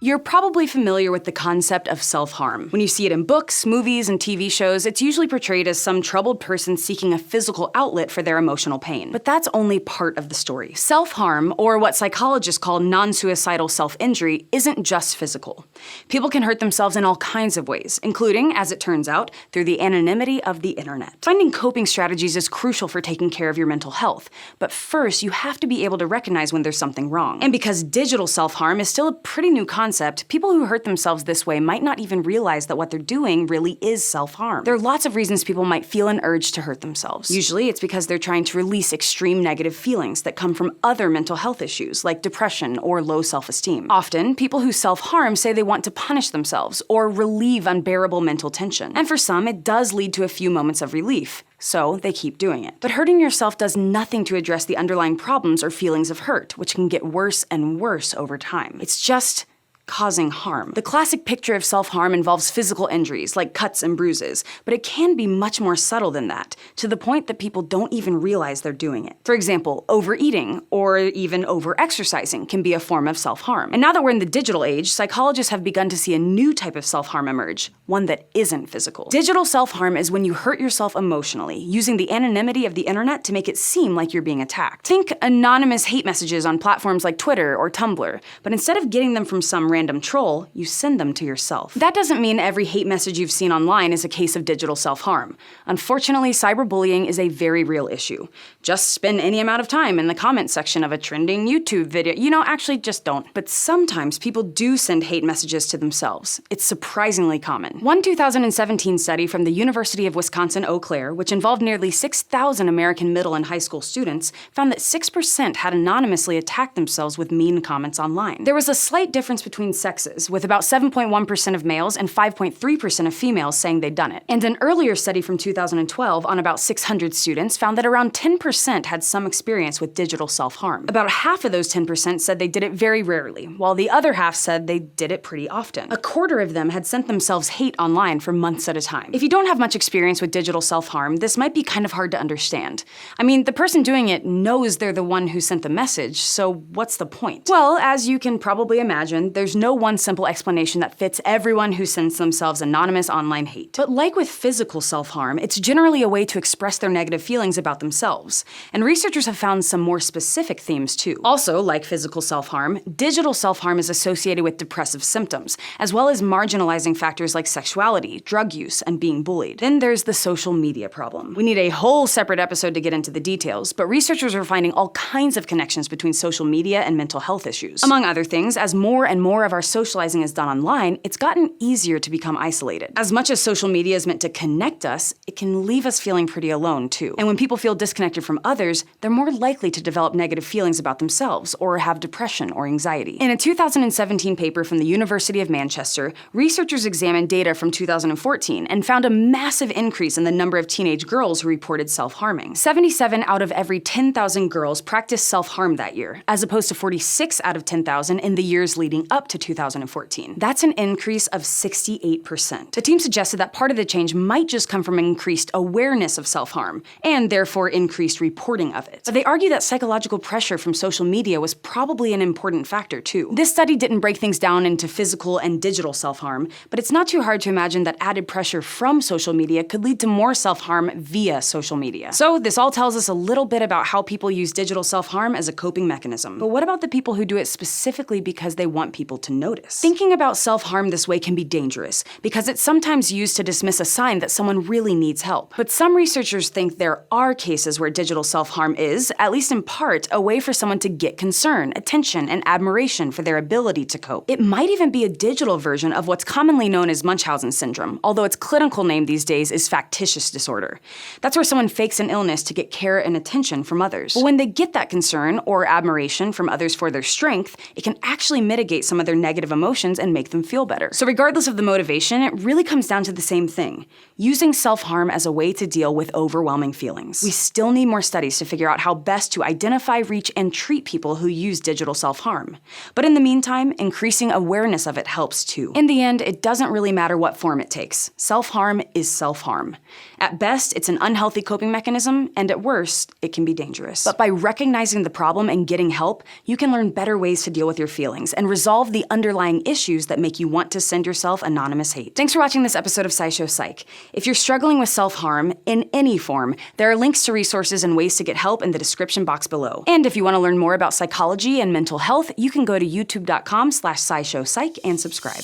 You're probably familiar with the concept of self-harm. When you see it in books, movies, and TV shows, it's usually portrayed as some troubled person seeking a physical outlet for their emotional pain. But that's only part of the story. Self-harm, or what psychologists call non-suicidal self-injury, isn't just physical. People can hurt themselves in all kinds of ways, including, as it turns out, through the anonymity of the internet. Finding coping strategies is crucial for taking care of your mental health, but first you have to be able to recognize when there's something wrong. And because digital self-harm is still a pretty new concept, people who hurt themselves this way might not even realize that what they're doing really is self-harm. There are lots of reasons people might feel an urge to hurt themselves. Usually it's because they're trying to release extreme negative feelings that come from other mental health issues like depression or low self-esteem. Often, people who self-harm say they want to punish themselves or relieve unbearable mental tension. And for some, it does lead to a few moments of relief. So they keep doing it. But hurting yourself does nothing to address the underlying problems or feelings of hurt, which can get worse and worse over time. It's just causing harm. The classic picture of self-harm involves physical injuries, like cuts and bruises, but it can be much more subtle than that, to the point that people don't even realize they're doing it. For example, overeating, or even over-exercising can be a form of self-harm. And now that we're in the digital age, psychologists have begun to see a new type of self-harm emerge, one that isn't physical. Digital self-harm is when you hurt yourself emotionally, using the anonymity of the internet to make it seem like you're being attacked. Think anonymous hate messages on platforms like Twitter or Tumblr, but instead of getting them from some random troll, you send them to yourself. That doesn't mean every hate message you've seen online is a case of digital self-harm. Unfortunately, cyberbullying is a very real issue. Just spend any amount of time in the comments section of a trending YouTube video. Actually, just don't. But sometimes people do send hate messages to themselves. It's surprisingly common. One 2017 study from the University of Wisconsin-Eau Claire, which involved nearly 6,000 American middle and high school students, found that 6% had anonymously attacked themselves with mean comments online. There was a slight difference between sexes, with about 7.1% of males and 5.3% of females saying they'd done it. And an earlier study from 2012 on about 600 students found that around 10% had some experience with digital self-harm. About half of those 10% said they did it very rarely, while the other half said they did it pretty often. A quarter of them had sent themselves hate online for months at a time. If you don't have much experience with digital self-harm, this might be kind of hard to understand. I mean, the person doing it knows they're the one who sent the message, so what's the point? Well, as you can probably imagine, there's no one simple explanation that fits everyone who sends themselves anonymous online hate. But like with physical self-harm, it's generally a way to express their negative feelings about themselves. And researchers have found some more specific themes too. Also, like physical self-harm, digital self-harm is associated with depressive symptoms, as well as marginalizing factors like sexuality, drug use, and being bullied. Then there's the social media problem. We need a whole separate episode to get into the details, but researchers are finding all kinds of connections between social media and mental health issues. Among other things, as more and more of our socializing is done online, it's gotten easier to become isolated. As much as social media is meant to connect us, it can leave us feeling pretty alone too. And when people feel disconnected from others, they're more likely to develop negative feelings about themselves or have depression or anxiety. In a 2017 paper from the University of Manchester, researchers examined data from 2014 and found a massive increase in the number of teenage girls who reported self-harming. 77 out of every 10,000 girls practiced self-harm that year, as opposed to 46 out of 10,000 in the years leading up to 2014. That's an increase of 68%. The team suggested that part of the change might just come from increased awareness of self-harm, and therefore increased reporting of it. But they argue that psychological pressure from social media was probably an important factor too. This study didn't break things down into physical and digital self-harm, but it's not too hard to imagine that added pressure from social media could lead to more self-harm via social media. So this all tells us a little bit about how people use digital self-harm as a coping mechanism. But what about the people who do it specifically because they want people to notice? Thinking about self-harm this way can be dangerous, because it's sometimes used to dismiss a sign that someone really needs help. But some researchers think there are cases where digital self-harm is, at least in part, a way for someone to get concern, attention, and admiration for their ability to cope. It might even be a digital version of what's commonly known as Munchausen syndrome, although its clinical name these days is factitious disorder. That's where someone fakes an illness to get care and attention from others. But when they get that concern or admiration from others for their strength, it can actually mitigate some of their negative emotions and make them feel better. So regardless of the motivation, it really comes down to the same thing: using self-harm as a way to deal with overwhelming feelings. We still need more studies to figure out how best to identify, reach, and treat people who use digital self-harm. But in the meantime, increasing awareness of it helps too. In the end, it doesn't really matter what form it takes. Self-harm is self-harm. At best, it's an unhealthy coping mechanism, and at worst, it can be dangerous. But by recognizing the problem and getting help, you can learn better ways to deal with your feelings and resolve the the underlying issues that make you want to send yourself anonymous hate. Thanks for watching this episode of SciShow Psych. If you're struggling with self-harm in any form, there are links to resources and ways to get help in the description box below. And if you want to learn more about psychology and mental health, you can go to youtube.com/SciShowPsych and subscribe.